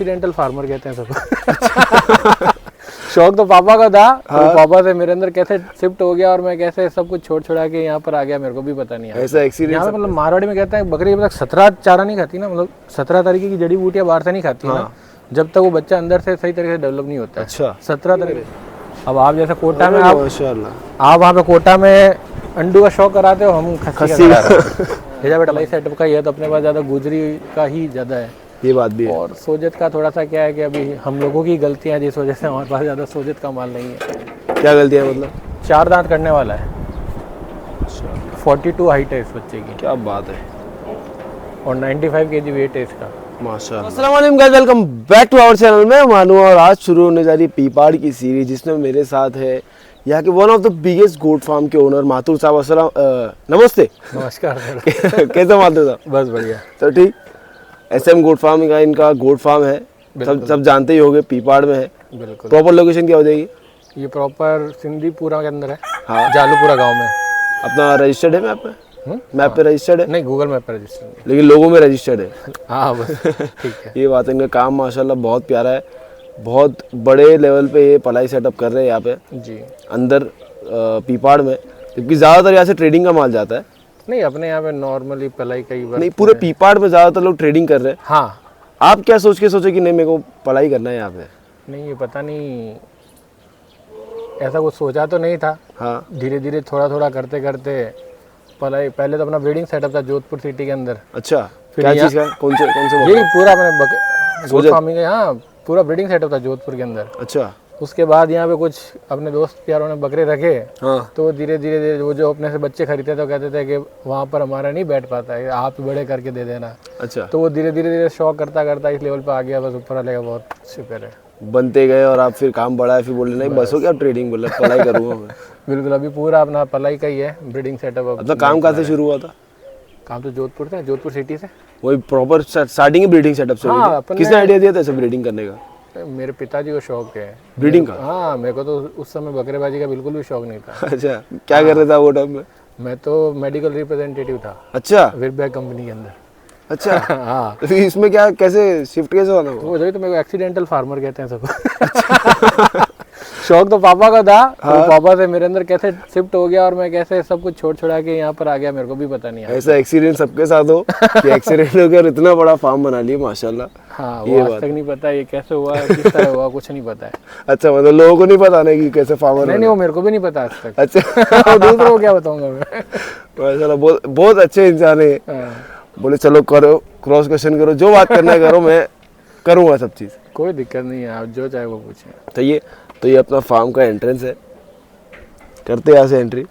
Accidental farmer कहते हैं सबको। शौक तो पापा का था। हाँ। तो पापा से मेरे अंदर कैसे शिफ्ट हो गया और मैं कैसे सब कुछ छोड़ छुड़ा के यहाँ पर आ गया, मेरे को भी पता नहीं है। ऐसा एक्सीडेंट यहाँ पे मतलब मारवाड़ी में कहते हैं बकरी मतलब 17 चारा नहीं खाती ना, मतलब 17 तरीके की जड़ी बूटियां बाहर से नहीं खाती ना, जब तक वो बच्चा अंदर से सही तरीके से डेवलप नहीं होता है। अच्छा 17 तरीके। अब आप जैसे कोटा में आप माशाल्लाह वहाँ पे कोटा में अंडू का शौक कराते हो, हम खस्सी का बेटा सेटअप का ही है, तो अपने पास ज़्यादा गुजरी का ही ज़्यादा है। ये बात भी है। और सोजत का थोड़ा सा क्या है कि अभी हम लोगों की गलतियाँ जिस वजह से हमारे पास ज़्यादा सोजत का माल नहीं है। क्या गलतियाँ मतलब? 4 दांत करने वाला है। 42 हाइट है इस बच्चे की। क्या बात है। और 95 kg वेट है इसका। माशाल्लाह। अस्सलाम वालेकुम guys, welcome back to our channel. मैं मानू और आज शुरू होने जा रही पीपाड़ की सीरीज, जिसमें मेरे साथ है यहाँ के one of the biggest goat farm के ओनर माथुर साहब। अस्सलाम नमस्ते। नमस्कार। कैसे माथुर साहब? बस बढ़िया। तो ठीक, SM गोट फार्म का इनका गोट फार्म है, सब जानते ही होंगे, पीपाड़ में है। बिल्कुल। प्रॉपर लोकेशन क्या हो जाएगी? ये प्रॉपर सिंधीपुरा के अंदर है। हाँ, जालूपुरा गांव में। अपना रजिस्टर्ड है मैप पे? मैप पे रजिस्टर्ड है? नहीं, गूगल मैप पे रजिस्टर्ड, लेकिन लोगों में रजिस्टर्ड है। हाँ बस ठीक है। ये बात है। इनका काम माशाल्लाह बहुत प्यारा है, बहुत बड़े लेवल पे ये पलाई सेटअप कर रहे हैं यहाँ पे जी अंदर पीपाड़ में, क्योंकि ज़्यादातर यहाँ से ट्रेडिंग का माल जाता है। नहीं, अपने यहाँ पे नॉर्मली पलाई का ही नहीं, पूरे पीपाड़ में ज़्यादातर लोग ट्रेडिंग कर रहे हैं। हाँ। आप क्या सोच के सोचे कि नहीं मेरे को पलाई करना है यहाँ पे? नहीं, ये पता नहीं, ऐसा कुछ सोचा तो नहीं था। हाँ, धीरे धीरे थोड़ा थोड़ा करते करते पलाई। पहले तो अपना ब्रीडिंग सेटअप था जोधपुर सिटी के अंदर। अच्छा, क्या चीज़ का? कौन से यही पूरा अपने फार्मिंग है। हाँ, पूरा ब्रीडिंग सेटअप था जोधपुर के अंदर। अच्छा। उसके बाद यहाँ पे कुछ अपने दोस्त यारों ने बकरे रखे। हाँ। तो धीरे धीरे वो जो अपने से बच्चे खरीदते तो कहते थे कि वहाँ पर हमारा नहीं बैठ पाता है, आप बड़े करके दे देना। अच्छा। तो वो धीरे धीरे शौक करता करता इस लेवल पे आ गया। बस ऊपर वाले का बहुत शुक्र है, बनते गए और आप फिर काम बढ़ाया, फिर बोले नहीं बस हो गया, ट्रेडिंग बोला पलाई करूँगा मैं। बिल्कुल, अभी पूरा अपना पलाई का ही है ब्रीडिंग सेटअप। अपना काम कहाँ से शुरू हुआ था? काम तो जोधपुर से, जोधपुर सिटी से। वही प्रॉपर स्टार्टिंग ब्रीडिंग सेटअप से? हाँ, किसने आइडिया दिया था ऐसे ब्रीडिंग करने का? मेरे पिताजी को शौक है ब्रीडिंग का। हाँ, मेरे को तो उस समय बकरेबाजी का बिल्कुल भी शौक नहीं था। अच्छा, क्या कर रहा था वो टाइम में? मैं तो मेडिकल रिप्रेजेंटेटिव था। अच्छा, विरबैग कंपनी के अंदर। अच्छा। हाँ। तो इसमें क्या, कैसे शिफ्ट कैसे हुआ? वो जब तो मेरे को एक्सीडेंटल फार्मर कहते हैं सबको। शौक तो पापा का था। हाँ। तो पापा से मेरे अंदर कैसे शिफ्ट हो गया और मैं कैसे सब कुछ छोड़ छुड़ा के यहाँ पर आ गया, मेरे को भी पता नहीं है। ऐसा एक्सीडेंट सबके साथ हो कि एक्सीडेंट हो गया और इतना बड़ा फार्म बना लिया माशाल्लाह। हाँ, वो आज तक नहीं पता ये कैसे हुआ, किस तरह हुआ, कुछ नहीं पता है। अच्छा, मतलब लोगों को नहीं पता नहीं कि कैसे फार्मर? नहीं, वो मेरे को भी नहीं पता आज तक। अच्छा। दूसरों को क्या बताऊंगा मैं। माशाल्लाह, बहुत अच्छे इंसान है। बोले चलो करो, क्रॉस क्वेश्चन करो, जो बात करना है करो, मैं करूँगा सब चीज़, कोई दिक्कत नहीं है, आप जो चाहे वो पूछें। तो ये अपना फार्म का एंट्रेंस है, करते यहाँ से एंट्री।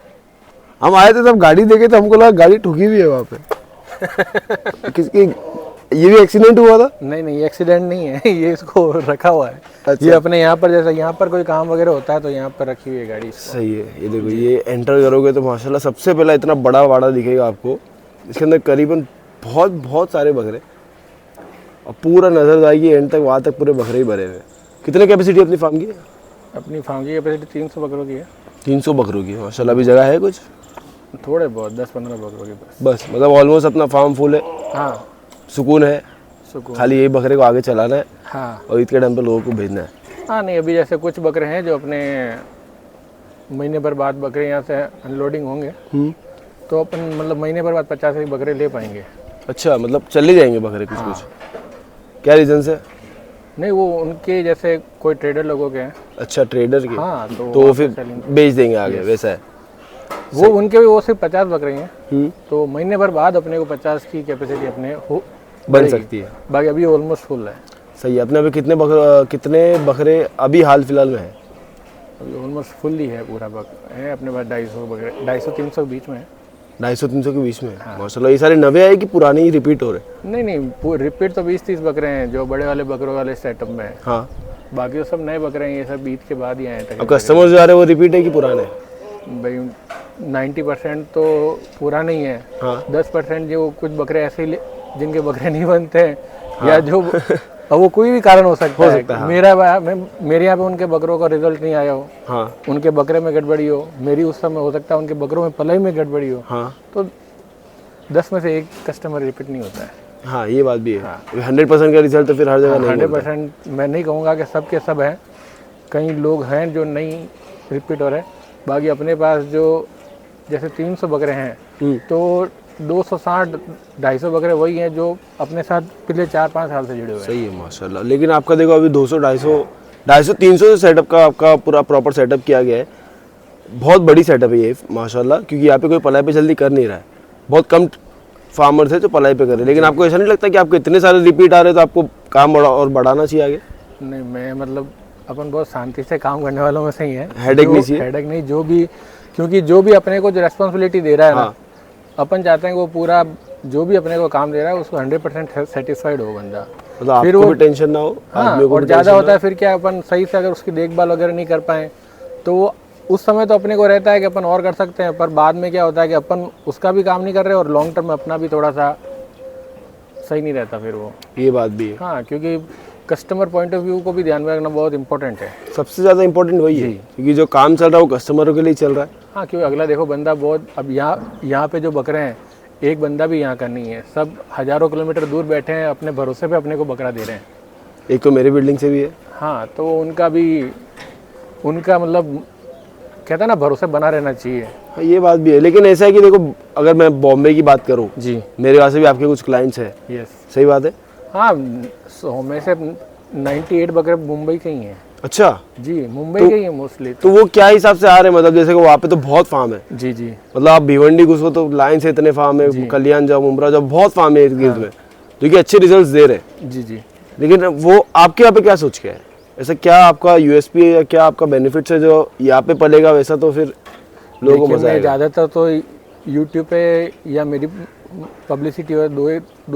हम आए थे तब गाड़ी देखे तो हमको लगा गाड़ी ठुकी हुई है वहाँ पे। किसकी? ये भी एक्सीडेंट हुआ था? नहीं, ये एक्सीडेंट नहीं है, ये इसको रखा हुआ है। अच्छा। ये अपने यहाँ पर जैसा यहाँ पर कोई काम वगैरह होता है तो यहाँ पर रखी हुई है गाड़ी। सही है। ये देखो, ये एंटर करोगे तो माशाल्लाह सबसे पहला इतना बड़ा वाड़ा दिखेगा आपको। इसके अंदर करीबन बहुत सारे बकरे, और पूरा नजर जाएगी एंड तक, वहाँ तक पूरे बकरे ही भरे हुए। कितने कैपेसिटी अपनी फार्म की? अपनी फार्म की कैपेसिटी 300 बकरों की है। 300 बकरों की माशाल्लाह। अभी जगह है कुछ? थोड़े बहुत 10-15 बकरों की बस मतलब ऑलमोस्ट अपना फार्म फुल है। हाँ, सुकून है। खाली यही बकरे को आगे चलाना है। हाँ, और ईद के टाइम पे लोगों को भेजना है। हाँ, नहीं अभी जैसे कुछ बकरे हैं जो अपने महीने भर बाद बकरे यहाँ से अनलोडिंग होंगे, तो अपन मतलब महीने भर बाद 50 बकरे ले पाएंगे। अच्छा, मतलब चले जाएंगे बकरे कुछ? हाँ। कुछ क्या रीजन से? नहीं, वो उनके जैसे कोई ट्रेडर लोगों के हैं। अच्छा, ट्रेडर के? हाँ, तो फिर बेच देंगे आगे। वैसा है वो उनके भी, वो सिर्फ 50 बकरे हैं। तो महीने भर बाद अपने को 50 की कैपेसिटी अपने बन सकती है। बाकी अभी ऑलमोस्ट फुल है। सही है। अपने अभी कितने बकरे अभी हाल फिलहाल में है? अभी ऑलमोस्ट फुल ही है पूरा है अपने पास। 250 बकरे, 250-300 के बीच में है। 250-300 के बीच में? हाँ। माशाल्लाह। ये सारे नवे आए कि पुराने ही रिपीट हो रहे? नहीं, रिपीट तो 20-30 बकरे हैं जो बड़े वाले बकरों वाले सेटअप में है। हाँ, बाकी तो सब नए बकरे हैं, ये सब ईद के बाद ही आए हैं। अब कस्टमर जो आ रहे हैं वो रिपीट है कि पुराने? भाई 90% तो पुराने ही है। हाँ। 10% जो कुछ बकरे ऐसे ही जिनके बकरे नहीं बनते हैं। हाँ। या जो अब वो कोई भी कारण हो सकता है। हाँ। मेरे यहाँ पे उनके बकरों का रिजल्ट नहीं आया हो। हाँ। उनके बकरे में गड़बड़ी हो, मेरी उस समय हो सकता है उनके बकरों में पलाई में गड़बड़ी हो। हाँ। तो 10 में से 1 कस्टमर रिपीट नहीं होता है। हाँ ये बात भी है। 100% का रिजल्ट तो फिर हर जगह नहीं 100% मैं नहीं कहूँगा कि सब के सब हैं, कई लोग हैं जो नहीं रिपीट हो रहे। बाकी अपने पास जो जैसे 300 बकरे हैं तो 260-250 बकरे वही हैं जो अपने साथ पिछले 4-5 साल से जुड़े हुए हैं। सही है माशाल्लाह। लेकिन आपका देखो अभी 200-250 सेटअप का आपका पूरा प्रॉपर सेटअप किया गया है। बहुत बड़ी सेटअप है ये माशाल्लाह, क्योंकि यहाँ पे कोई पलाई पे जल्दी कर नहीं रहा है। बहुत कम फार्मर्स है जो पलाई पे कर रहे हैं। लेकिन आपको ऐसा नहीं लगता कि आपको इतने सारे रिपीट आ रहे हैं तो आपको काम बढ़ाना चाहिए आगे? नहीं, मैं मतलब अपन बहुत शांति से काम करने वालों में से ही है। हेडेक नहीं चाहिए? हेडेक नहीं, जो भी, क्योंकि जो भी अपने को जो रेस्पॉन्सिबिलिटी दे रहा है ना, अपन चाहते हैं कि वो पूरा जो भी अपने को काम दे रहा है उसको 100% सेटिस्फाइड हो बंदा, मतलब फिर आपको भी टेंशन ना हो। हाँ, और ज़्यादा होता है फिर क्या, अपन सही से अगर उसकी देखभाल वगैरह नहीं कर पाए तो उस समय तो अपने को रहता है कि अपन और कर सकते हैं, पर बाद में क्या होता है कि अपन उसका भी काम नहीं कर रहे और लॉन्ग टर्म में अपना भी थोड़ा सा सही नहीं रहता फिर वो। ये बात भी है। हाँ, क्योंकि कस्टमर पॉइंट ऑफ व्यू को भी ध्यान में रखना बहुत इंपॉर्टेंट है। सबसे ज़्यादा इंपॉर्टेंट वही है, क्योंकि जो काम चल रहा है वो कस्टमरों के लिए चल रहा है। हाँ, क्योंकि अगला देखो बंदा बहुत, अब यहाँ पे जो बकरे हैं एक बंदा भी यहाँ का नहीं है, सब हज़ारों किलोमीटर दूर बैठे हैं, अपने भरोसे पे अपने को बकरा दे रहे हैं। एक तो मेरी बिल्डिंग से भी है। हाँ, तो उनका मतलब कहता है ना, भरोसे बना रहना चाहिए। हाँ, ये बात भी है। लेकिन ऐसा है कि देखो अगर मैं बॉम्बे की बात करूँ जी, मेरे वहाँ से भी आपके कुछ क्लाइंट्स हैं। यस, सही बात है। हाँ, 100 में से 98 बकरे मुंबई के ही हैं। अच्छा जी, मुंबई के ही हैं मोस्टली। तो वो क्या हिसाब से आ रहे हैं, मतलब जैसे कि वहाँ पे तो बहुत फार्म है। जी जी, मतलब आप भिवंडी घुसो तो लाइन से इतने फार्म है, कल्याण जाओ, मुमरा जाओ, बहुत फार्म है इस गिर्द में जो कि अच्छे रिजल्ट्स दे रहे हैं। जी जी, लेकिन वो आपके यहाँ पे क्या सोच के है, ऐसा क्या आपका यूएसपी है या क्या आपका बेनिफिट्स है जो यहाँ पे पलेगा, वैसा तो फिर लोगों को मजा आएगा। ज़्यादातर तो यूट्यूब पे या मेरी पब्लिसिटी है, दो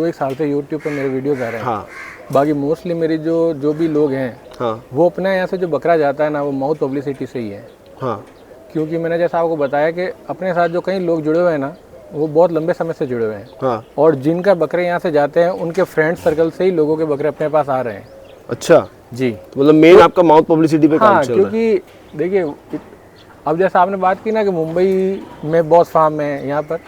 एक साल से यूट्यूब पे मेरे वीडियोस आ रहे हैं। हाँ, बाकी मोस्टली मेरी जो भी लोग हैं, हाँ, वो अपने यहाँ से जो बकरा जाता है ना, वो माउथ पब्लिसिटी से ही है। हाँ, क्योंकि मैंने जैसा आपको बताया कि अपने साथ जो कई लोग जुड़े हुए हैं ना, वो बहुत लंबे समय से जुड़े हुए हैं। हाँ। और जिनका बकरे यहाँ से जाते हैं उनके फ्रेंड सर्कल से ही लोगों के बकरे अपने पास आ रहे हैं। अच्छा जी, तो मतलब मेन आपका माउथ पब्लिसिटी पे काम चल रहा है। क्योंकि देखिए अब जैसा आपने बात की ना कि मुंबई में बहुत फार्म है, यहाँ पर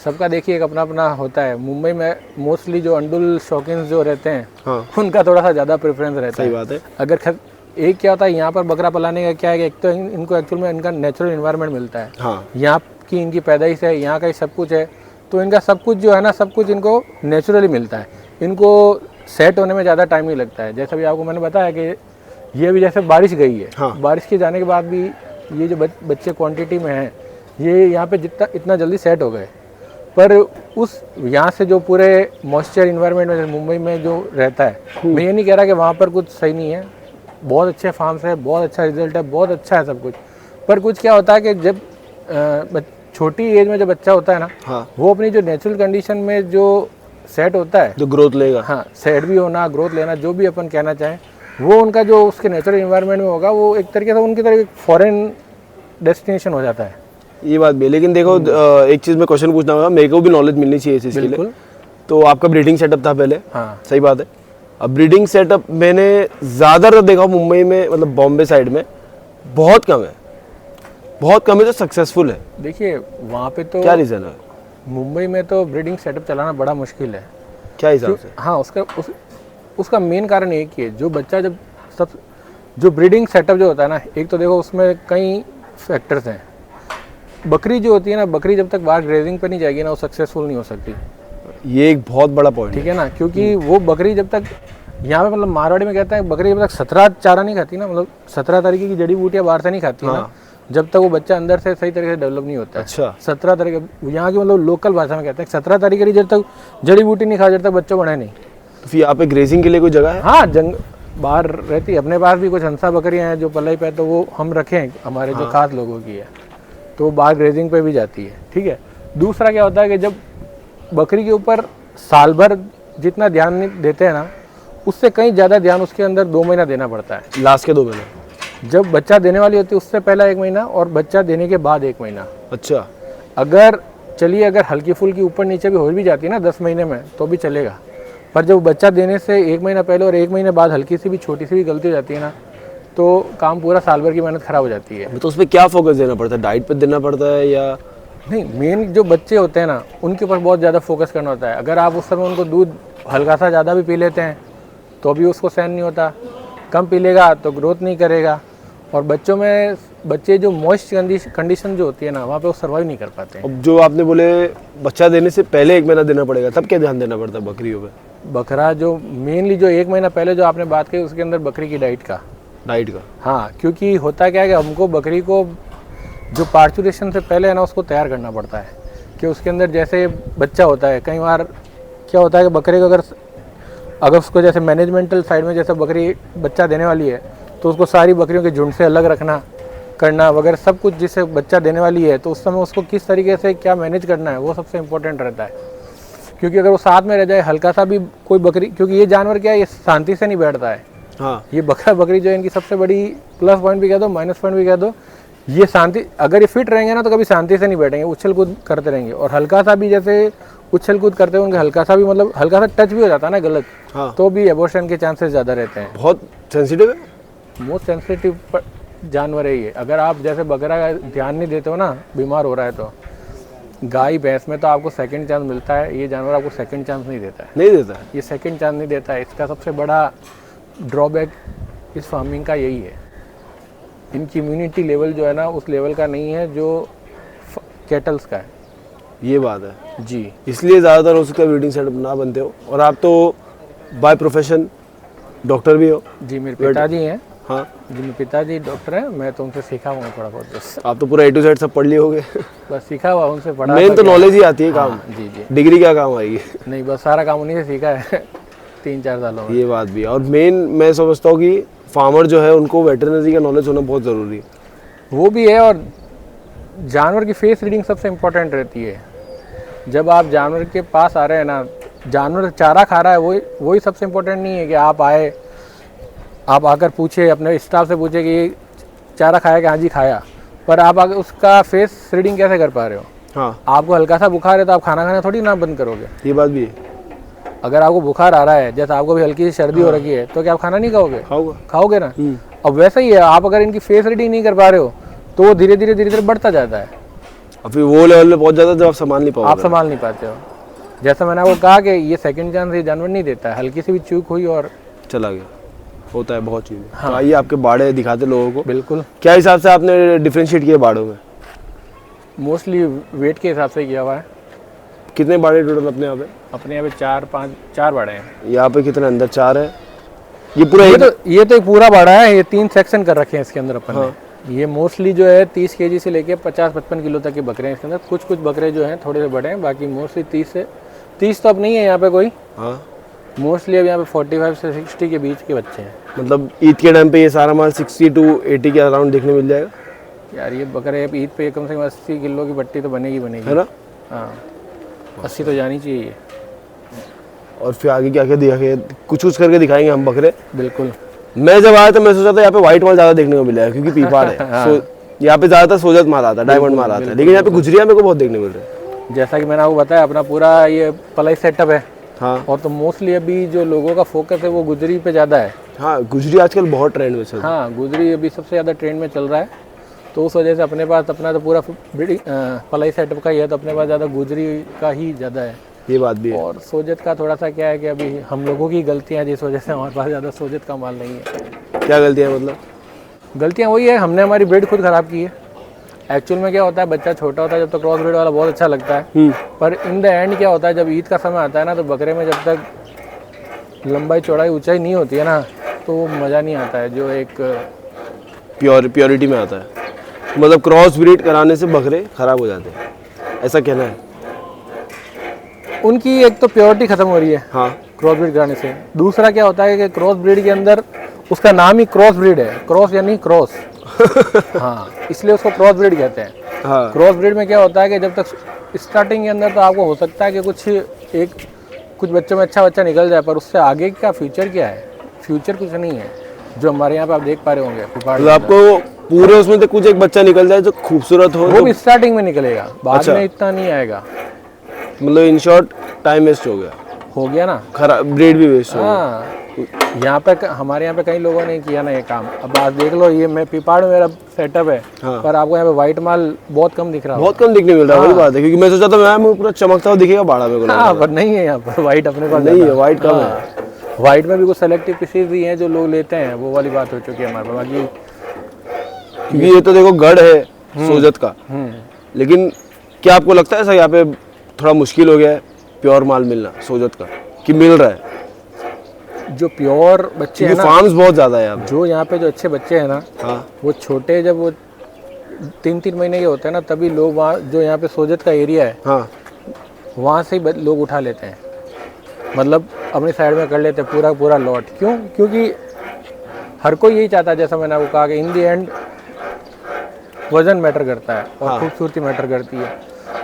सबका देखिए एक अपना अपना होता है। मुंबई में मोस्टली जो अंडुल शौकीन जो रहते हैं, हाँ, उनका थोड़ा सा ज़्यादा प्रेफरेंस रहता है। सही बात है। अगर एक क्या होता है यहाँ पर बकरा पलाने का क्या है कि एक तो इनको एक्चुअल में इनका नेचुरल इन्वायरमेंट मिलता है। हाँ, यहाँ की इनकी पैदाइश है, यहाँ का ही सब कुछ है, तो इनका सब कुछ जो है ना, सब कुछ इनको नेचुरली मिलता है। इनको सेट होने में ज़्यादा टाइम नहीं लगता है। जैसा भी आपको मैंने बताया कि ये भी जैसे बारिश गई है, हाँ, बारिश के जाने के बाद भी ये जो बच्चे क्वांटिटी में हैं, ये यहाँ पे इतना जल्दी सेट हो गए। पर उस यहाँ से जो पूरे मॉइस्चर इन्वायरमेंट में मुंबई में जो रहता है, मैं ये नहीं कह रहा कि वहाँ पर कुछ सही नहीं है, बहुत अच्छे फार्म्स है, बहुत अच्छा रिजल्ट है, बहुत अच्छा है सब कुछ। पर कुछ क्या होता है कि जब छोटी एज में जो बच्चा होता है ना, हाँ, वो अपनी जो नेचुरल कंडीशन में जो सेट होता है, जो ग्रोथ लेगा, हाँ, सेट भी होना, ग्रोथ लेना, जो भी अपन कहना चाहें, वो उनका जो उसके नेचुरल इन्वायरमेंट में होगा, वो एक तरीके से उनकी तरह एक फॉरेन डेस्टिनेशन हो जाता है। ये बात भी है। लेकिन देखो एक चीज़ में क्वेश्चन पूछना होगा, मेरे को भी नॉलेज मिलनी चाहिए इस चीज़ के लिए। तो आपका ब्रीडिंग सेटअप था पहले, हाँ, सही बात है। अब ब्रीडिंग सेटअप मैंने ज़्यादातर देखा मुंबई में, मतलब बॉम्बे साइड में बहुत कम है, बहुत कम है जो सक्सेसफुल है। देखिए वहाँ पे तो क्या रीज़न है? मुंबई में तो ब्रीडिंग सेटअप चलाना बड़ा मुश्किल है। क्या हिसाब से? हाँ, उसका मेन कारण एक ही है, जो बच्चा जो ब्रीडिंग सेटअप जो होता है ना, एक तो देखो उसमें कई फैक्टर्स हैं। बकरी जो होती है ना, बकरी जब तक बाहर ग्रेजिंग पे नहीं जाएगी ना, वो सक्सेसफुल नहीं हो सकती। ये एक बहुत बड़ा पॉइंट ठीक है ना, क्योंकि वो बकरी जब तक यहाँ पे, मतलब मारवाड़ी में कहता है बकरी जब तक 17 चारा नहीं खाती ना, मतलब 17 तरीके की जड़ी बूटियाँ बाहर से नहीं खाती ना, जब तक वो बच्चा अंदर से सही तरीके से डेवलप नहीं होता है। अच्छा, 17 तरीके यहाँ की मतलब लोकल भाषा में कहते हैं 17 तरीके की जब तक जड़ी बूटी नहीं खा, जब तक बच्चा बढ़े नहीं। तो फिर यहाँ पे ग्रेजिंग के लिए कोई जगह है? हाँ, बाहर रहती है। अपने पास भी कुछ हंसा बकरियाँ हैं जो पलाई पे, तो वो हम रखे हैं, हमारे जो खास लोगों की है, तो बाहर ग्रेजिंग पे भी जाती है। ठीक है। दूसरा क्या होता है कि जब बकरी के ऊपर साल भर जितना ध्यान देते हैं ना, उससे कहीं ज़्यादा ध्यान उसके अंदर 2 महीना देना पड़ता है। लास्ट के 2 महीने, जब बच्चा देने वाली होती है उससे पहला 1 महीना, और बच्चा देने के बाद 1 महीना। अच्छा, अगर हल्की फुल्की ऊपर नीचे भी हो भी जाती है ना 10 महीने में, तो भी चलेगा। पर जब बच्चा देने से 1 महीना पहले और 1 महीने बाद हल्की सी भी छोटी सी भी गलती हो जाती है ना, तो काम पूरा साल भर की मेहनत खराब हो जाती है। तो उस पर क्या फोकस देना पड़ता है? डाइट पे देना पड़ता है या नहीं, मेन जो बच्चे होते हैं ना उनके ऊपर बहुत ज़्यादा फोकस करना होता है। अगर आप उस समय उनको दूध हल्का सा ज़्यादा भी पी लेते हैं तो भी उसको सहन नहीं होता, कम पी लेगा तो ग्रोथ नहीं करेगा। और बच्चों में बच्चे जो मॉइस्ट कंडीशन जो होती है ना वहाँ पे वो सर्वाइव नहीं कर पाते हैं। अब जो आपने बोले बच्चा देने से पहले 1 महीना देना पड़ेगा, तब क्या ध्यान देना पड़ता है बकरियों पे? बकरा जो मेनली जो 1 महीना पहले जो आपने बात की उसके अंदर बकरी की डाइट का। हाँ, क्योंकि होता क्या है कि हमको बकरी को जो पार्चुरेशन से पहले है ना उसको तैयार करना पड़ता है कि उसके अंदर जैसे बच्चा होता है, कई बार क्या होता है कि बकरे को अगर उसको जैसे मैनेजमेंटल साइड में जैसे बकरी बच्चा देने वाली है तो उसको सारी बकरियों के झुंड से अलग रखना करना वगैरह सब कुछ, जिससे बच्चा देने वाली है तो उस समय उसको किस तरीके से क्या मैनेज करना है वो सबसे इम्पोर्टेंट रहता है। क्योंकि अगर वो साथ में रह जाए हल्का सा भी कोई बकरी, क्योंकि ये जानवर क्या है ये शांति से नहीं बैठता है। हाँ, ये बकरा बकरी जो है इनकी सबसे बड़ी प्लस पॉइंट भी कह दो माइनस पॉइंट भी कह दो, ये शांति, अगर ये फिट रहेंगे ना तो कभी शांति से नहीं बैठेंगे, उछल कूद करते रहेंगे। और हल्का सा भी जैसे उछल कूद करते हैं उनके हल्का सा भी मतलब हल्का सा टच भी हो जाता है ना गलत, हाँ, तो भी एबॉर्शन के चांसेस ज़्यादा रहते हैं। बहुत सेंसिटिव है, मोस्ट सेंसिटिव जानवर है ये। अगर आप जैसे बकरा का ध्यान नहीं देते हो ना, बीमार हो रहा है तो गाय भैंस में तो आपको सेकंड चांस मिलता है, ये जानवर आपको सेकंड चांस नहीं देता है। नहीं देता है, ये सेकंड चांस नहीं देता है। इसका सबसे बड़ा ड्रॉबैक इस फार्मिंग का यही है, इनकी इम्यूनिटी लेवल जो है ना उस लेवल का नहीं है जो कैटल्स का है। ये बात है जी, इसलिए ज़्यादातर उसका ब्रीडिंग सेटअप ना बनते हो। और आप तो बाय प्रोफेशन डॉक्टर भी हो? जी, मेरे पिताजी हैं। हाँ जी, मेरे पिताजी डॉक्टर हैं, मैं तो उनसे सीखा हुआ थोड़ा बहुत बस। आप तो पूरा A to Z सब पढ़ लिए होगे। बस सीखा हुआ उनसे, पढ़ा। मेन तो नॉलेज ही आती है काम। हाँ, जी जी, डिग्री क्या काम आएगी? नहीं बस सारा काम उन्हीं से सीखा है 3-4 सालों में। ये बात भी है। और मेन मैं समझता हूँ कि फार्मर जो है उनको वेटरनरी का नॉलेज होना बहुत ज़रूरी है। वो भी है, और जानवर की फेस रीडिंग सबसे इम्पोर्टेंट रहती है। जब आप जानवर के पास आ रहे हैं ना, जानवर चारा खा रहा है वही सबसे इम्पोर्टेंट नहीं है कि आप आए, आप आकर पूछे अपने स्टाफ से पूछे कि ये चारा खाया कि हाँ जी खाया, पर आप आगे उसका फेस रीडिंग कैसे कर पा रहे हो? हाँ, आपको हल्का सा बुखार है तो आप खाना खाना थोड़ी ना बंद करोगे। ये बात भी है। अगर आपको बुखार आ रहा है, जैसे आपको भी हल्की सी सर्दी हो रही है, तो क्या आप खाना नहीं खाओगे? खाओगे ना। अब वैसा ही है, आप अगर इनकी फेस रीडिंग नहीं कर पा रहे हो तो वो धीरे धीरे बढ़ता जाता है, और फिर वो लेवल पे पहुंच जाता है जब आप संभाल नहीं पाओगे। आप संभाल नहीं पाते हो। जैसा मैंने आपको कहा कि ये सेकंड चांस ये जानवर नहीं देता है, हल्की सी भी चूक हुई और चला गया, होता है बहुत चीज़ें। हाँ। तो आइए आपके बाड़े दिखाते लोगों को। बिल्कुल। क्या हिसाब से आपने डिफ्रेंशिएट किया बाड़ों में? मोस्टली वेट के हिसाब से किया हुआ है। कितने बाड़े टोटल अपने यहाँ पे? अपने यहाँ पे 4 बाड़े हैं। यहाँ पे कितने अंदर? 4 है। ये पूरा ये तो एक पूरा बाड़ा है, ये 3 सेक्शन कर रखे हैं इसके अंदर अपन ने। ये मोस्टली जो है 30 kg से लेके 50-55 किलो तक के बकरे हैं इसके अंदर। कुछ बकरे जो हैं थोड़े से बड़े हैं, बाकी मोस्टली 30 तो अब नहीं है यहाँ पे कोई। हाँ, मोस्टली अब यहाँ पे 45 से 60 के बीच के बच्चे हैं। मतलब ईद के टाइम पे ये सारा माल 60 to 80 के अराउंड देखने मिल जाएगा यार। ये बकरे ईद पे कम से कम 80 किलो की पट्टी तो बनेगी है ना? हाँ, 80 तो जानी चाहिए। और फिर आगे क्या क्या दिखाएंगे, कुछ करके दिखाएंगे हम बकरे। बिल्कुल। मैं जब आया तो मैं सोचा था यहाँ पे व्हाइट माल ज़्यादा देखने को मिलेगा क्योंकि पीपाड़ है। हाँ। यहाँ पे ज़्यादातर सोजत माल आता है, डायमंड माल आता है, लेकिन यहाँ पे गुजरिया मेरे को बहुत देखने मिल रहा है। जैसा कि मैंने आपको बताया अपना पूरा ये पलाई सेटअप है। हाँ, और तो मोस्टली अभी जो लोगों का फोकस है वो गुजरी पे ज़्यादा है। हाँ, गुजरी आजकल बहुत ट्रेंड में चल रहा है। हाँ, गुजरी अभी सबसे ज़्यादा ट्रेंड में चल रहा है, तो उस वजह से अपने पास अपना तो पूरा पलाई सेटअप का ही है, तो अपने पास ज़्यादा गुजरी का ही ज़्यादा है। ये बात भी है। और सोजत का थोड़ा सा क्या है कि अभी हम लोगों की गलतियाँ जिस वजह से हमारे पास ज़्यादा सोजत का माल नहीं है। क्या गलतियाँ? मतलब गलतियाँ वही है, हमने हमारी ब्रीड खुद ख़राब की है। एक्चुअल में क्या होता है, बच्चा छोटा होता है जब तक क्रॉस ब्रीड वाला बहुत अच्छा लगता है, पर इन द एंड क्या होता है जब ईद का समय आता है ना, तो बकरे में जब तक लंबाई चौड़ाई ऊंचाई नहीं होती है ना तो वो मज़ा नहीं आता है जो एक प्योरिटी में आता है। मतलब क्रॉस ब्रीड कराने से बकरे खराब हो जाते हैं, ऐसा कहना है? उनकी एक तो प्योरिटी खत्म हो रही है। हाँ, क्रॉस ब्रीड कराने से। दूसरा क्या होता है कि क्रॉस ब्रीड के अंदर उसका नाम ही क्रॉस ब्रीड है, क्रॉस यानी क्रॉस। हाँ, इसलिए उसको क्रॉस ब्रीड कहते हैं। हाँ। क्रॉस ब्रीड में क्या होता है कि जब तक स्टार्टिंग के अंदर तो आपको हो सकता है कि कुछ बच्चों में अच्छा बच्चा निकल जाए, पर उससे आगे का फ्यूचर क्या है? फ्यूचर कुछ नहीं है जो हमारे यहाँ पे आप देख पा रहे होंगे। तो आपको पूरे उसमें से कुछ एक बच्चा निकल जाए जो खूबसूरत हो, वो भी स्टार्टिंग में निकलेगा, बाद में इतना नहीं आएगा। मतलब इन शॉर्ट टाइम वेस्ट हो गया ना, खराब ब्रीड भी वेस्ट हो गया। हाँ, यहाँ पे हमारे यहाँ पे कई लोगों ने किया ना ये काम। अब आप देख लो, ये मैं पिपाड़ में मेरा सेटअप है, पर आपको यहाँ पे व्हाइट माल बहुत कम दिख रहा है, बहुत कम दिखने मिल रहा है। वही बात है, क्योंकि मैं सोचा था मैं पूरा चमकता हुआ दिखेगा बाड़ा मेरे को। हाँ, पर नहीं है यहाँ पर व्हाइट अपने पास नहीं है, व्हाइट कम है। व्हाइट में भी कुछ सेलेक्टिव पीसेस भी हैं जो लोग लेते हैं, वो वाली बात हो चुकी है हमारे पास। बाकी क्योंकि ये तो देखो गढ़ है सोजत का, लेकिन क्या आपको लगता है ऐसा यहाँ पे थोड़ा मुश्किल हो गया है प्योर माल मिलना सोजत का, कि मिल रहा है? जो प्योर बच्चे हैं ना, फार्म्स बहुत ज्यादा है यहाँ पे। जो यहाँ पे जो अच्छे बच्चे हैं ना, हाँ, वो छोटे जब वो 3-3 महीने के होते हैं ना, तभी लोग वहाँ जो यहाँ पे सोजत का एरिया है, हाँ, वहाँ से ही लोग उठा लेते हैं, मतलब अपनी साइड में कर लेते हैं पूरा पूरा लॉट। क्यों? क्योंकि हर कोई यही चाहता है, जैसा मैंने आपको कहा कि इन दी एंड वजन मैटर करता है और खूबसूरती मैटर करती है।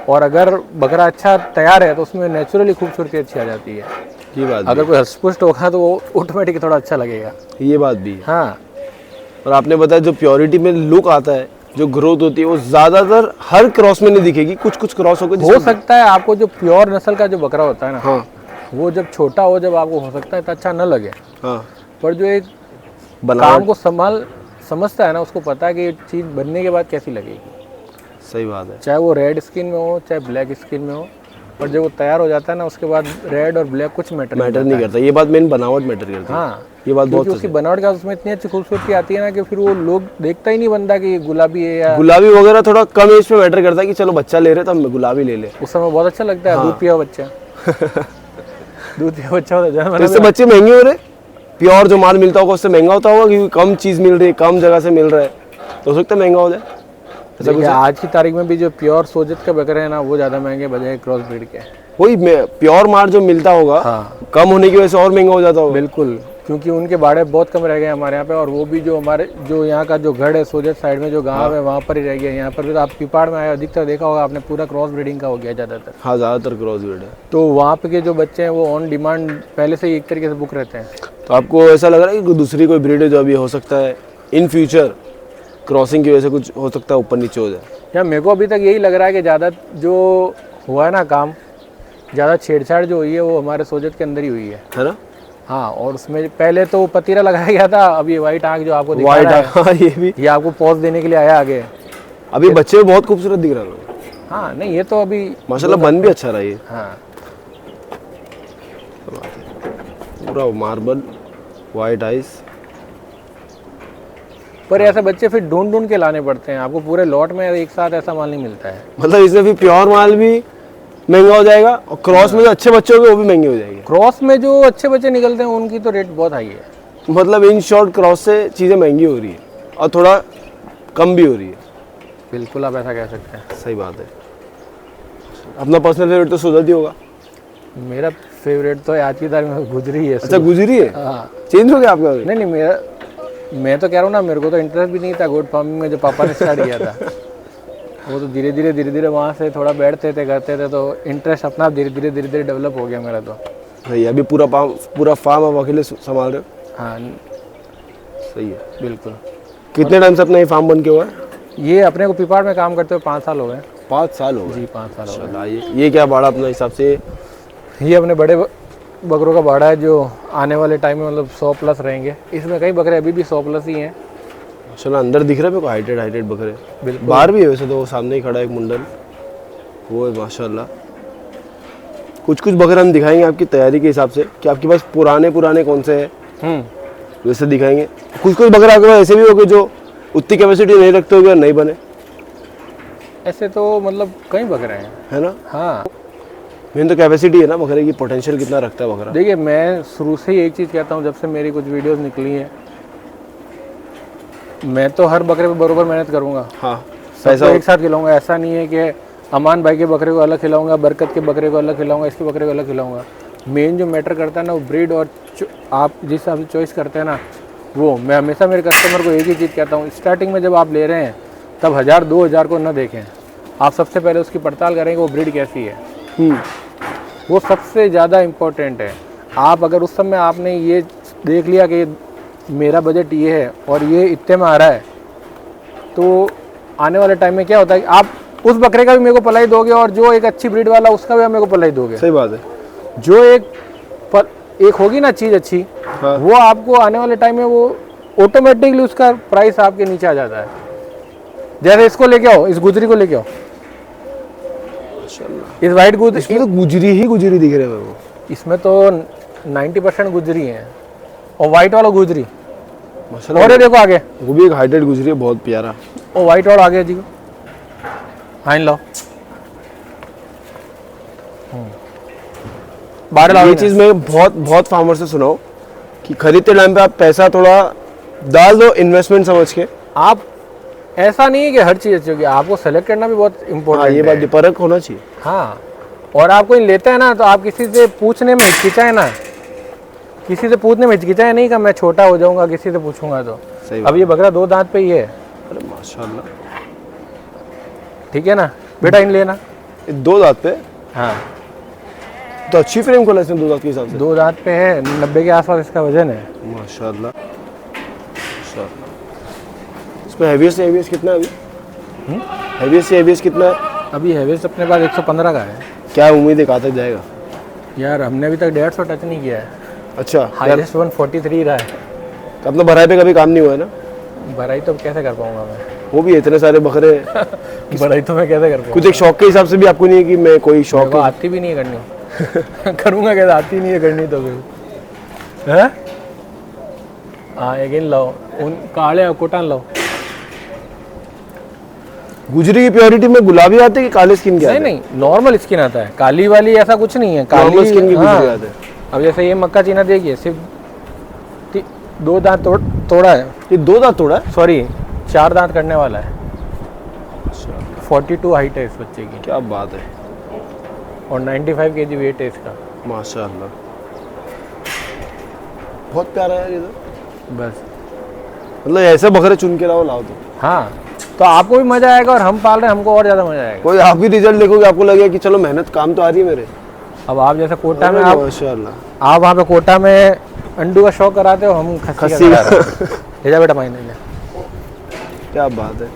और अगर बकरा अच्छा तैयार है तो उसमें नेचुरली खूबसूरती अच्छी आ जाती है। ये बात अगर कोई हष्टपुष्ट होगा तो वो ऑटोमेटिक थोड़ा अच्छा लगेगा। ये बात भी है। हाँ, और आपने बताया जो प्योरिटी में लुक आता है, जो ग्रोथ होती है, वो ज्यादातर हर क्रॉस में नहीं दिखेगी, कुछ कुछ क्रॉस होकर हो सकता है आपको जो प्योर नस्ल का जो बकरा होता है ना, हाँ, वो जब छोटा हो, जब आपको हो सकता है तो अच्छा न लगे, हाँ, पर जो एक काम को समझता है ना, उसको पता है कि ये चीज़ बनने के बाद कैसी लगेगी। सही बात है। चाहे वो रेड स्किन में हो, चाहे ब्लैक स्किन में हो, और जब वो तैयार हो जाता है ना, उसके बाद रेड और ब्लैक कुछ मैटर नहीं करता। ये बात मेन बनावट मैटर करती है। हाँ, ये बात बहुत उसकी बनावट का उसमें इतनी अच्छी खूबसूरती आती है ना कि फिर वो लोग देखता ही नहीं बंदा कि ये गुलाबी है या गुलाबी वगैरह। थोड़ा कम एज पे मैटर करता है कि चलो बच्चा ले रहे तो हम गुलाबी ले ले। उस समय बहुत अच्छा लगता है। दूध पिया बच्चा दूध पिया बच्चा होता है। तो इससे बच्चे महंगे हो रहे? प्योर जो माल मिलता होगा उससे महंगा होता होगा, क्योंकि कम चीज मिल रही है, कम जगह से मिल रहा है, तो हो सकता है महंगा हो जाए। आज की तारीख में भी जो प्योर सोजत के बकरे हैं ना, वो ज्यादा महंगे बजाय क्रॉस ब्रीड के। वही प्योर माल जो मिलता होगा, कम होने की वजह से और महंगा हो जाता होगा। बिल्कुल, क्योंकि उनके बाड़े बहुत कम रह गए हमारे यहाँ पे, और वो भी जो हमारे जो यहाँ का जो गढ़ है सोजत साइड में जो गांव है, वहाँ पर ही रह गया। यहाँ पर भी आप पिपाड़ में आए, अधिकतर देखा होगा आपने, पूरा क्रॉस ब्रीडिंग का हो गया ज़्यादातर। हाँ, ज़्यादातर क्रॉस ब्रीड है। तो वहाँ पे के जो बच्चे हैं वो ऑन डिमांड पहले से ही एक तरीके से बुक रहते हैं। तो आपको ऐसा लग रहा है कि दूसरी कोई ब्रीड है जो अभी हो सकता है इन फ्यूचर क्रॉसिंग की वजह से कुछ हो सकता है ऊपर नीचे हो जाए? या मेरे को अभी तक यही लग रहा है कि ज़्यादा जो हुआ है ना काम, ज़्यादा छेड़छाड़ जो हुई है वो हमारे सोजत के अंदर ही हुई है ना। हाँ, और उसमें पहले तो पतीरा लगाया गया था, अभी व्हाइट आंख जो आपको दिखा रहा है, हाँ, ये आपको पॉज देने के लिए आया आगे। अभी बच्चे बहुत खूबसूरत दिख रहा है। हाँ, नहीं ये तो अभी माशाल्लाह बन भी अच्छा रहा ये। हाँ, पूरा मार्बल व्हाइट आइस। पर ऐसे बच्चे फिर ढूंढ ढूंढ के लाने पड़ते हैं आपको, पूरे लॉट में एक साथ ऐसा माल नहीं मिलता है। मतलब इसमें फिर प्योर माल भी महंगा हो जाएगा, और क्रॉस में जो अच्छे बच्चे होंगे वो भी महंगे हो जाएंगे। क्रॉस में जो अच्छे बच्चे निकलते हैं उनकी तो रेट बहुत हाई है। मतलब इन शॉर्ट क्रॉस से चीज़ें महंगी हो रही है और थोड़ा कम भी हो रही है। बिल्कुल, आप ऐसा कह सकते हैं। सही बात है। अपना पर्सनल फेवरेट तो सोजत ही होगा। मेरा फेवरेट तो आज की तारीख में गुजरी है। अच्छा, गुजरी है? हाँ, चेंज हो गया आपका? नहीं, मैं तो कह रहा हूँ ना, मेरे को तो इंटरेस्ट भी नहीं था गोट फार्मिंग में, जो पापा ने स्टार्ट किया था। वो तो धीरे धीरे वहाँ से थोड़ा बैठते थे, करते थे, तो इंटरेस्ट अपना धीरे धीरे डेवलप हो गया मेरा। तो भाई अभी पूरा फार्म आप अकेले संभाल रहे हो? हाँ, सही है। बिल्कुल। कितने टाइम से अपना ये फार्म बन के हुआ है? ये अपने को पिपाड़ में काम करते हुए 5 साल हो गए। 5 साल हो गए? जी, 5 साल हो गए। ये क्या बाड़ा अपने हिसाब से? ये अपने बड़े बकरों का बाड़ा है जो आने वाले टाइम में मतलब 100+ रहेंगे। इसमें कई बकरे अभी भी 100+ ही हैं। चलो अंदर दिख रहा है मेरे को हाइटेड बकरे। बिल्कुल, बाहर भी है वैसे तो, वो सामने ही खड़ा है एक मुंडन, वो है माशाल्लाह। कुछ बकरे हम दिखाएंगे आपकी तैयारी के हिसाब से कि आपके पास पुराने कौन से हैं, वैसे दिखाएंगे। कुछ बकरे आपके पास ऐसे भी होंगे जो उतनी कैपेसिटी नहीं रखते होंगे, नहीं बने ऐसे तो मतलब कई बकरे हैं, है ना। हाँ, मेन तो कैपेसिटी है ना बकरे की, पोटेंशियल कितना रखता है बकरा। देखिए, मैं शुरू से ही एक चीज़ कहता हूँ, जब से मेरी कुछ वीडियोस निकली हैं, मैं तो हर बकरे पे बरोबर मेहनत करूँगा। हाँ, सबको एक साथ खिलाऊंगा। ऐसा नहीं है कि अमान भाई के बकरे को अलग खिलाऊंगा, बरकत के बकरे को अलग खिलाऊंगा, इसके बकरे को अलग खिलाऊंगा। मेन जो मैटर करता है ना, वो ब्रीड, और आप जिस हिसाब से चॉइस करते हैं ना, वो मैं हमेशा मेरे कस्टमर को एक ही चीज़ कहता हूँ, स्टार्टिंग में जब आप ले रहे हैं तब 1000-2000 को न देखें। आप सबसे पहले उसकी पड़ताल करेंगे वो ब्रीड कैसी है। वो सबसे ज़्यादा इम्पोर्टेंट है। आप अगर उस समय आपने ये देख लिया कि मेरा बजट ये है और ये इतने में आ रहा है, तो आने वाले टाइम में क्या होता है कि आप उस बकरे का भी मेरे को पलाई दोगे, और जो एक अच्छी ब्रीड वाला उसका भी मेरे को पलाई दोगे। सही बात है। जो एक एक होगी ना चीज़ अच्छी, हाँ। वो आपको आने वाले टाइम में वो ऑटोमेटिकली उसका प्राइस आपके नीचे आ जाता है। जैसे इसको लेके आओ, इस गुजरी को लेके आओ, इस वाइट गुजरी, इसमें तो गुजरी ही गुजरी दिख रहे हैं मेरे को। इसमें तो 90% गुजरी है और वाइट वाला गुजरी। माशाल्लाह। और ये देखो आगे, वो भी एक हाइटेड गुजरी है, बहुत प्यारा। वो वाइट वाला आगे जी, हाँ इन लो बाहर लाओ। ये चीज़ मैं बहुत बहुत फार्मर से सुना हूँ कि खरीदते टाइम पे आप पैसा थोड़ा डाल दो इन्वेस्टमेंट समझ के। आप ऐसा नहीं है कि हर चीज़ अच्छी होगी, आपको सेलेक्ट करना भी बहुत इम्पोर्टेंट हाँ, ये है। बात परख होना चाहिए। हाँ, और आप कोई लेता है ना तो आप किसी से पूछने में हिचकिचाए ना, किसी से पूछने में हिचकिचाए नहीं कि मैं छोटा हो जाऊंगा किसी से पूछूंगा तो। सही अब ये बकरा 2 दांत पे ही है। अरे माशाल्लाह, ठीक है ना बेटा, इन लेना। ये 2 दांत पे, हाँ तो अच्छी फ्रेम खोला इसने 2 दांत के हिसाब से। 2 दांत पे है, 90 के आसपास इसका वजन है। माशाल्लाह। इसमें हैवीएस्ट से हैवीएस्ट कितना है अभी? हैवीएस्ट से हैवीएस्ट कितना है? अभी हैवेस्ट अपने पास 115 का है। क्या उम्मीद है कहाँ तक जाएगा? यार हमने अभी तक 150 टच नहीं किया है। अच्छा, हाईएस्ट 143 रहा है। अपना भराई पे कभी काम नहीं हुआ है ना? भराई तो कैसे कर पाऊंगा मैं, वो भी इतने सारे बकरे। भराई तो मैं कैसे कर पाऊंगा। कुछ एक शौक के हिसाब से भी आपको नहीं है कि मैं कोई शौक मेरे को आती भी नहीं है करनी। करूँगा कैसे, आती नहीं है करनी तो फिर है। हाँ एक इन लाओ, उन काले कोटान लाओ। गुजरी की प्योरिटी में गुलाबी आते हैं कि काले स्किन के आते नहीं हैं? नहीं, नॉर्मल स्किन आता है, काली वाली ऐसा कुछ नहीं है। नॉर्मल स्किन की हाँ। गुजरी आते हैं। अब जैसे ये मक्का चीना देखिए, सिर्फ 2 दांत तोड़ा है, ये 2 दांत तोड़ा है? सॉरी 4 दांत करने वाला है। 42 हाइट है इस बच्चे की क्या बात है, और 95 kg वेट है इसका। माशाल्लाह। बहुत प्यारा है ये तो। बस मतलब ऐसे बकरे चुन के लाओ तो। हाँ, तो आपको भी मजा आएगा और हम पाल रहे हैं, हमको और ज़्यादा मजा आएगा। कोई आप भी रिजल्ट देखोगे, आपको लगेगा कि चलो मेहनत काम तो आ रही है मेरे। अब आप जैसे कोटा में, माशाल्लाह, आप वहाँ पे कोटा में अंडू का शौक कराते हो, हम खस्सी का करा रहे हैं। ले जा बेटा मायने ले। क्या बात है।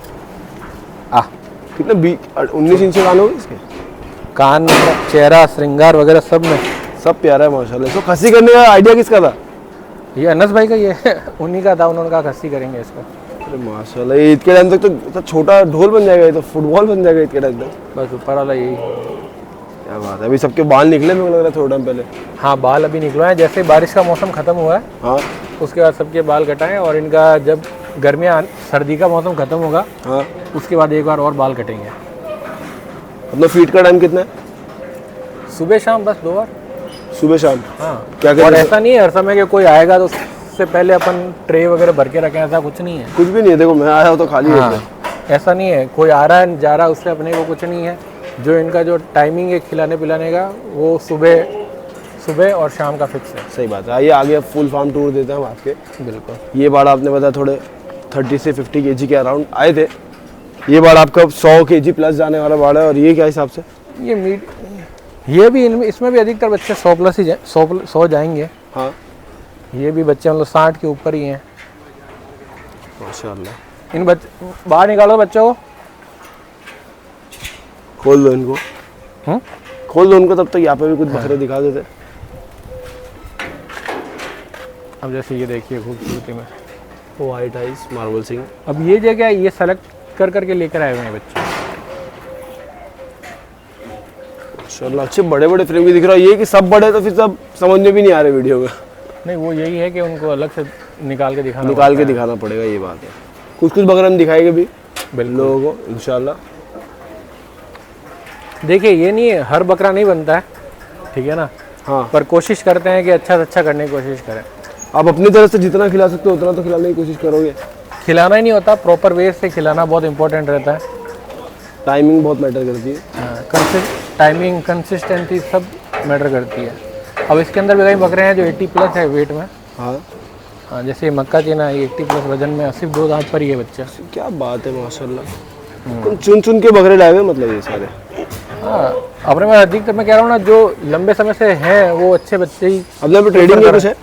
कितने 19 इंच के कान हो गए इसके? कान, चेहरा, श्रृंगार वगैरह सब में सब प्यारा है माशाल्लाह। इसको खस्सी करने का आइडिया किसका था? ये अनस भाई का, ये उन्हीं का था, उन्होंने कहा खस्सी करेंगे इसको। अरे माशाल्लाह, ये ईद के टाइम तक तो छोटा ढोल बन जाएगा, ये तो फुटबॉल बन जाएगा ईद के टाइम तक। बस ऊपर वाला यही। क्या बात है। अभी सबके बाल निकले, मेरे को लग रहा है थोड़ा टाइम पहले। हाँ बाल अभी निकलवाए हैं, जैसे बारिश का मौसम खत्म हुआ है हाँ उसके बाद सबके बाल कटाएं, और इनका जब गर्मियाँ सर्दी का मौसम खत्म होगा हाँ, उसके बाद एक बार और बाल कटेंगे। अपना फीड का टाइम कितना है? सुबह शाम, बस 2 बार। सुबह शाम? हाँ, क्या और कहते हैं? ऐसा नहीं है हर समय के कोई आएगा तो उससे पहले अपन ट्रे वगैरह भर के रखें, ऐसा कुछ नहीं है। कुछ भी नहीं है, देखो मैं आया हूँ तो खाली है। हाँ, ऐसा नहीं है, कोई आ रहा है जा रहा है उससे अपने को कुछ नहीं है। जो इनका जो टाइमिंग है खिलाने पिलाने का, वो सुबह और शाम का फिक्स है। सही बात है। आइए आगे फुल फार्म टूर देते हैं हम आपके। बिल्कुल। ये बाड़ आपने बताया थोड़े 30 से 50 kg के अराउंड आए थे। ये बाड़ आपका 100 kg प्लस जाने वाला बाड़ है। और ये क्या हिसाब से? ये मीट, ये भी इसमें भी अधिकतर बच्चे 100 प्लस ही 100 जाएंगे। हाँ ये भी बच्चे मतलब 60 के ऊपर ही हैं माशाल्लाह। इन बच्चे। बाहर निकालो बच्चों को, खोल दो इनको, खोल दो उनको, तब तक यहाँ पे भी कुछ बकरे दिखा देते। अब जैसे ये देखिए खूबसूरती में वाइट आइज मार्बल सिंह। अब ये जगह ये सेलेक्ट कर करके लेकर आए हुए हैं बच्चे। माशाल्लाह, अच्छे बड़े बड़े फ्रेम भी दिख रहा है। ये कि सब बड़े तो फिर सब समझ में भी नहीं आ रहे वीडियो में। नहीं, वो यही है कि उनको अलग से निकाल के दिखाना दिखाना पड़ेगा, ये बात है। कुछ बकरे हम दिखाएंगे भी लोगों को इंशाल्लाह। देखिए ये नहीं है, हर बकरा नहीं बनता है, ठीक है ना। हाँ, पर कोशिश करते हैं कि अच्छा से अच्छा करने की कोशिश करें। आप अपनी तरफ से जितना खिला सकते हो उतना तो खिलाने की कोशिश करोगे। खिलाना ही नहीं होता, प्रॉपर वे से खिलाना बहुत इंपॉर्टेंट रहता है। टाइमिंग बहुत मैटर करती है। टाइमिंग, कंसिस्टेंसी सब मैटर करती है। अब इसके अंदर भी कई बकरे हैं जो 80 प्लस है वेट में। हाँ हाँ, जैसे मक्का चीना 80 प्लस वजन में, सिर्फ 2 दांत पर ही है बच्चा। क्या बात है माशाल्लाह। तुम चुन चुन के बकरे लाए हुए मतलब ये सारे? हाँ, अपने में अधिकतर मैं कह रहा हूँ ना, जो लंबे समय से हैं वो अच्छे बच्चे ही। अपने पे ट्रेडिंग के कुछ है?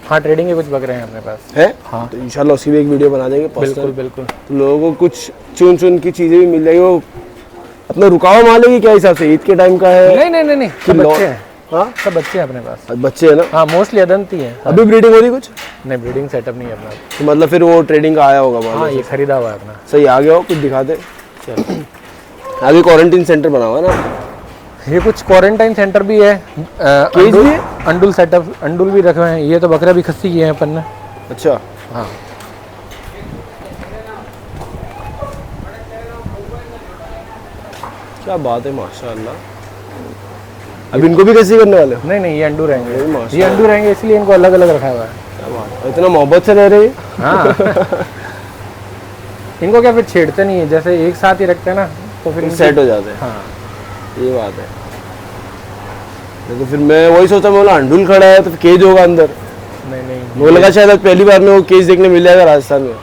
हाँ, ट्रेडिंग के कुछ बकरे हैं अपने पास है। हाँ, तो इंशाल्लाह उसकी भी एक वीडियो बना देंगे। बिल्कुल बिल्कुल। तो लोगों को कुछ चुन चुन की चीज़ें भी मिल जाएगी। वो अपना रुकावा मान लेगी क्या हिसाब से? ईद के टाइम का है? नहीं नहीं नहीं नहीं, सब बच्चे हैं। हाँ सब बच्चे हैं अपने पास। बच्चे है ना? हाँ मोस्टली अदंती है। अभी ब्रीडिंग हो रही कुछ? नहीं ब्रीडिंग सेटअप नहीं है अपना। तो मतलब फिर वो ट्रेडिंग का आया होगा? हाँ ये खरीदा हुआ है अपना। सही, आ गया हो कुछ दिखाते। आगे क्वारंटीन सेंटर बना हुआ है ना? ये कुछ क्वारंटाइन सेंटर भी है, केज भी है? अंडुल सेटअप, अंडुल भी रखे हुए हैं। ये तो बकरा भी खस्सी किए हैं अपन ने। अच्छा हाँ क्या बात है, माशाल्लाह। अब इनको भी कैसे करने वाले हो? नहीं नहीं ये अंडू रहेंगे, माशाल्लाह। ये अंडू रहेंगे इसलिए इनको अलग अलग रखा हुआ है। क्या बात है, इतना मोहब्बत से रह रहे हैं। हाँ इनको क्या फिर छेड़ते नहीं है, जैसे एक साथ ही रखते हैं ना तो फिर सेट हो जाते हैं। हाँ ये बात है। नहीं तो फिर मैं वही सोचा, मैं बोला अंडुल खड़ा है तो फिर केज होगा अंदर। नहीं नहीं मुझे लगा शायद आज पहली बार में वो केज देखने मिल जाएगा राजस्थान में।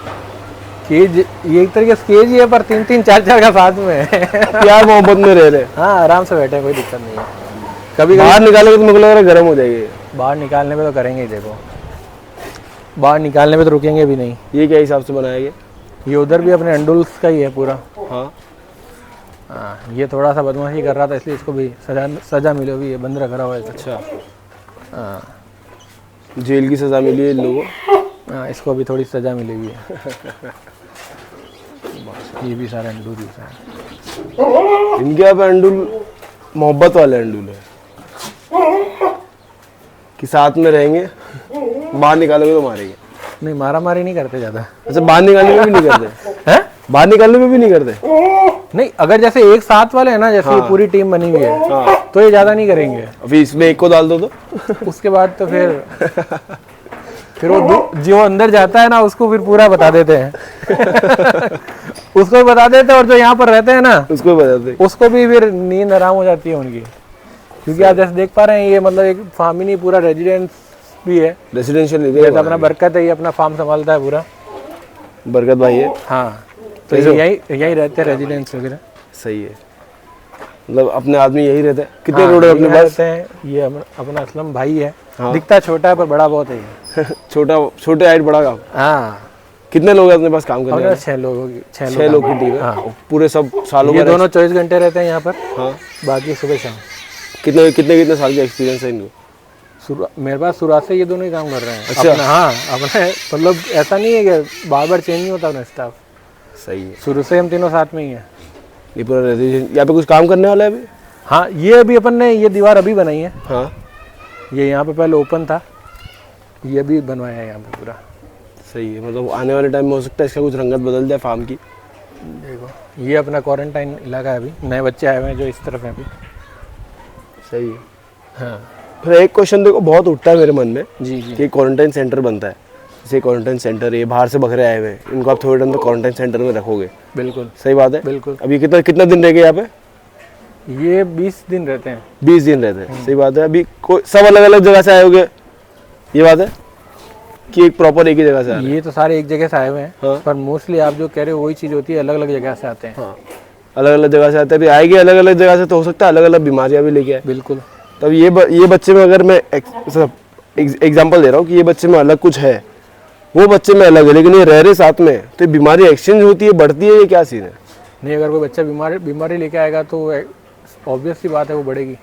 केज ये एक तरीके से केज ही है पर 3-3 4-4 का साथ में है। प्यार मोहब्बत में रह रहे हैं। हाँ आराम से बैठे हैं, कोई दिक्कत नहीं है। कभी बाहर निकालेंगे तो मुझे लग रहा है गर्म हो जाएगी। बाहर निकालने पे तो करेंगे ही, देखो बाहर निकालने पे तो रुकेंगे भी नहीं। ये क्या हिसाब से बनाया गया? ये उधर भी अपने अंडुल्स का ही है पूरा। हाँ हाँ ये थोड़ा सा बदमाशी कर रहा था इसलिए इसको भी सजा मिली हुई है, बंद रखा हुआ है। अच्छा, हाँ जेल की सजा मिली है इन लोगों को। हाँ इसको भी थोड़ी सजा मिली हुई है। ये भी सारे अंडुल हैं। इनके यहाँ पे अंडुल मोहब्बत वाले अंडुल है कि साथ में रहेंगे, बाहर निकालोगे तो मारेंगे। नहीं मारा मारी नहीं करते ज़्यादा। अच्छा, बाहर निकालने में भी नहीं करते? हैं? बाहर निकालने में भी नहीं करते? नहीं अगर जैसे एक साथ वाले है ना, जैसे ये पूरी टीम बनी हुई है तो ये ज़्यादा नहीं करेंगे। अभी इसमें एक को डाल दो तो उसके बाद तो फिर वो जो अंदर जाता है ना उसको फिर पूरा बता देते हैं। उसको भी बता देते हैं और जो यहाँ पर रहते हैं ना उसको बताते। उसको भी फिर नींद आराम हो जाती है उनकी, क्योंकि आप जैसे देख पा रहे हैं ये मतलब एक फार्म ही नहीं, पूरा रेजिडेंस भी है, रेसिडेंशियल जैसे अपना बरकत है, ये अपना फार्म संभालता है पूरा। बरकत भाई है। हाँ तो यही रहते हैं रेजिडेंस वगैरह। सही है, मतलब अपने आदमी यही रहते हैं। कितने रोड है अपने पास? रहते हैं ये अपना असलम भाई है। दिखता छोटा है पर बड़ा बहुत है ये। छोटे हाइट बड़ा काम। हाँ कितने लोग हैं अपने पास काम करने वाले? 6 लोग, 6 लोग की टीम है। हाँ। पूरे सब सालों ये दोनों 24 घंटे रहते हैं यहाँ पर। हाँ बाकी सुबह शाम। कितने कितने कितने साल का एक्सपीरियंस है इनको? मेरे पास शुरुआत से ये दोनों ही काम कर रहे हैं। अच्छा। अपना, हाँ अपने मतलब ऐसा नहीं है कि बार बार चेंज नहीं होता अपना स्टाफ। सही है, शुरू से हम तीनों साथ में ही हैं। ये पूरा रेजिडेंशियल। यहाँ पे कुछ काम करने वाला है अभी? हाँ ये अभी अपन ने ये दीवार अभी बनाई है। हाँ ये यहाँ पे पहले ओपन था, ये भी बनवाया है यहाँ पे पूरा। सही है, मतलब आने वाले टाइम में हो सकता है इसका कुछ रंगत बदल जाए फार्म की। देखो ये अपना क्वारंटाइन इलाका है, अभी नए बच्चे आए हुए हैं जो इस तरफ हैं अभी। सही है। हाँ फिर एक क्वेश्चन देखो बहुत उठता है मेरे मन में जी जी। कि क्वारंटाइन सेंटर बनता है, जैसे क्वारंटाइन सेंटर ये बाहर से बकरे आए हुए हैं, इनको आप थोड़े टाइम तक क्वारंटाइन सेंटर में रखोगे। बिल्कुल सही बात है। बिल्कुल। अभी कितना कितना दिन रह गए यहाँ पे? ये 20 दिन रहते हैं। 20 दिन रहते हैं। सही बात है। अभी कोई सब अलग अलग जगह से आए होंगे, ये बात है कि एक प्रॉपर एक ही जगह से आए? ये तो सारे एक जगह से आए हुए हैं। हाँ। पर मोस्टली आप जो कह रहे हो वही चीज़ होती है, अलग अलग जगह से आते हैं। हाँ अलग अलग जगह से आते हैं। अभी आएगी अलग अलग जगह से तो हो सकता है अलग अलग बीमारियाँ भी लेके आए। बिल्कुल। तब ये बच्चे में अगर मैं एग्जाम्पल दे रहा हूँ कि ये बच्चे में अलग कुछ है, वो बच्चे में अलग है, लेकिन ये रह रहे साथ में, तो बीमारी एक्सचेंज होती है, बढ़ती है, ये क्या सीन है? नहीं अगर कोई बच्चा बीमारी लेके आएगा तो ऑब्वियस सी बात है वो बढ़ेगी।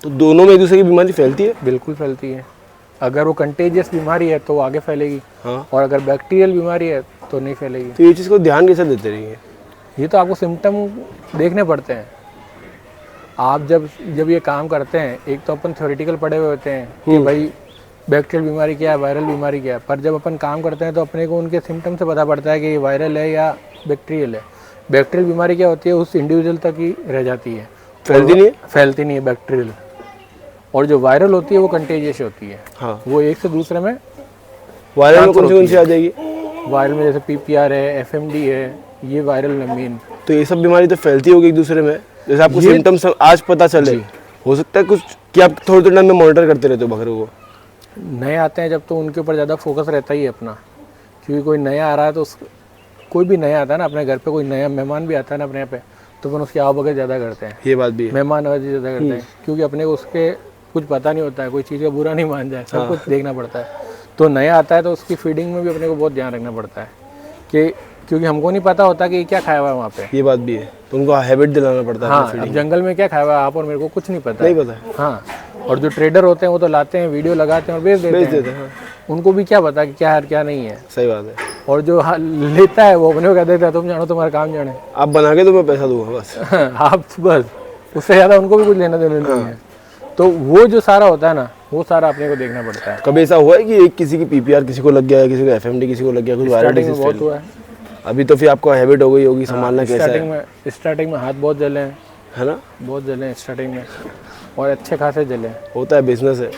तो दोनों में एक दूसरे की बीमारी फैलती है? बिल्कुल फैलती है। अगर वो कंटेजियस बीमारी है तो वो आगे फैलेगी। हाँ। और अगर बैक्टीरियल बीमारी है तो नहीं फैलेगी। तो ये चीज़ को ध्यान कैसे देते रहिए? ये तो आपको सिम्टम देखने पड़ते हैं। आप जब ये काम करते हैं, एक तो अपन थ्योरेटिकल पढ़े हुए होते हैं कि भाई बैक्टीरियल बीमारी क्या है, वायरल बीमारी क्या है, पर जब अपन काम करते हैं तो अपने को उनके सिम्टम से पता पड़ता है कि ये वायरल है या बैक्टीरियल है। बैक्टीरियल बीमारी क्या होती है, उस इंडिविजुअल तक ही रह जाती है, फैलती नहीं है? फैलती नहीं है बैक्टीरियल। और जो वायरल होती है वो कंटेजियस होती है। हाँ। वो एक से दूसरे में। वायरल में कौन सी आ जाएगी? वायरल में जैसे PPR है, FMD है, ये वायरल है मेन। तो ये सब बीमारी तो फैलती होगी एक दूसरे में। जैसे आपको सिम्टम्स आज पता चले, हो सकता है कुछ कि आप थोड़े थोड़े टाइम में मॉनिटर करते रहते हो बकरे को। नए आते हैं जब तो उनके ऊपर ज़्यादा फोकस रहता ही है अपना, क्योंकि कोई नया आ रहा है तो कोई भी नया आता है ना अपने घर पे, कोई नया मेहमान भी आता है ना अपने यहाँ पे, तो अपन उसकी आवभगत ज़्यादा करते हैं। ये बात भी है। मेहमान नवाजी ज़्यादा करते हैं, क्योंकि अपने को उसके कुछ पता नहीं होता है, कोई चीज़ का बुरा नहीं मान जाए, सब कुछ देखना पड़ता है। तो नया आता है तो उसकी फीडिंग में भी अपने को बहुत ध्यान रखना पड़ता है कि क्योंकि हमको नहीं पता होता कि क्या खाया हुआ है वहाँ पे। ये बात भी है, तो उनको हैबिट दिलाना पड़ता है। हाँ, अब जंगल में क्या खाया हुआ है आप और मेरे को कुछ नहीं पता। नहीं पता है। हाँ, और जो ट्रेडर होते हैं वो तो लाते हैं, वीडियो लगाते हैं और बेच देते हैं। उनको भी क्या पता कि क्या है क्या नहीं है। सही बात है। और जो लेता है वो अपने को कह देता है तुम जानो तुम्हारा काम जाने, आप बना के तो मैं पैसा दूंगा बस। आप बस, उससे ज़्यादा उनको भी कुछ लेना देना नहीं है। तो वो जो सारा होता है ना, वो सारा अपने को देखना पड़ता है। कभी ऐसा हुआ है कि एक किसी की पीपीआर किसी को लग गया है, किसी को एफएमडी किसी को लग गया, कुछ वायरल डिसीज बहुत हुआ है। अभी तो फिर आपको हैबिट हो गई होगी संभालना कैसा है। स्टार्टिंग में हाथ बहुत जले हैं, है ना, बहुत जले हैं स्टार्टिंग में, और अच्छे खासे जले। होता है, बिजनेस है।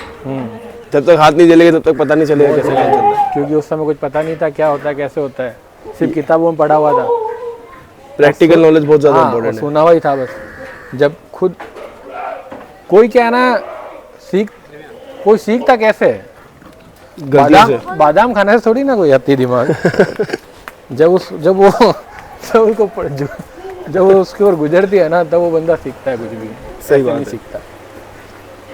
जब तक हाथ नहीं जलेगा तब तक पता नहीं चलेगा कैसे काम चल रहा है, क्योंकि उस समय कुछ पता नहीं था क्या होता है कैसे होता है, सिर्फ किताबों में पढ़ा हुआ था। प्रैक्टिकल नॉलेज बहुत ज़्यादा इम्पोर्टेंट है। सुना हुआ ही था बस। जब खुद कोई क्या है ना, कोई सीखता कैसे है, बादाम खाने से थोड़ी ना कोई आती दिमाग। जब वो उसकी ओर गुजरती है ना, तब वो बंदा सीखता है कुछ भी। सही बात है, सीखता।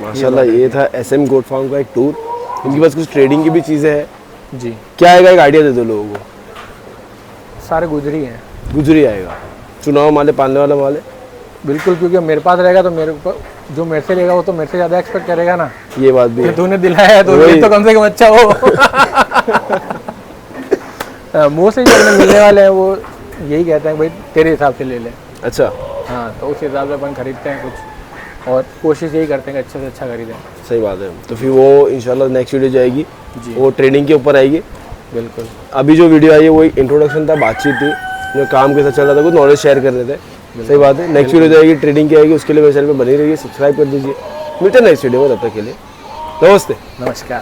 माशाल्लाह। ये था SM गोट फार्म का एक टूर। इनके पास कुछ ट्रेडिंग की भी चीज़ें हैं जी। क्या आएगा, एक आइडिया दे दो लोगों को। सारे गुजरी हैं, गुजरी आएगा, चुनाव माले, पालने वाला माले। बिल्कुल, क्योंकि मेरे पास रहेगा तो जो मेरे से लेगा वो तो मेरे से ज़्यादा एक्सपेक्ट करेगा ना। ये बात भी है। तूने दिलाया है तो कम से कम अच्छा हो। मुँह से जो अपने मिलने वाले हैं वो यही कहते हैं भाई तेरे हिसाब से ले ले। अच्छा। हाँ, तो उस हिसाब से अपन खरीदते हैं कुछ, और कोशिश यही करते हैं कि अच्छे से अच्छा खरीदें। सही बात है। तो फिर वो इंशाल्लाह नेक्स्ट वीडियो जाएगी जी, वो ट्रेडिंग के ऊपर आएगी। बिल्कुल। अभी जो वीडियो आई है वो एक इंट्रोडक्शन था, बातचीत थी, जो काम कैसा चल रहा था, कुछ नॉलेज शेयर कर रहे थे। सही बात है। नेक्स्ट वीडियो जाएगी, ट्रेडिंग की आएगी, उसके लिए मेरे चैनल पर बनी रहिए, सब्सक्राइब कर दीजिए। मिलते हैं नेक्स्ट वीडियो में, तब तक के लिए नमस्ते, नमस्कार।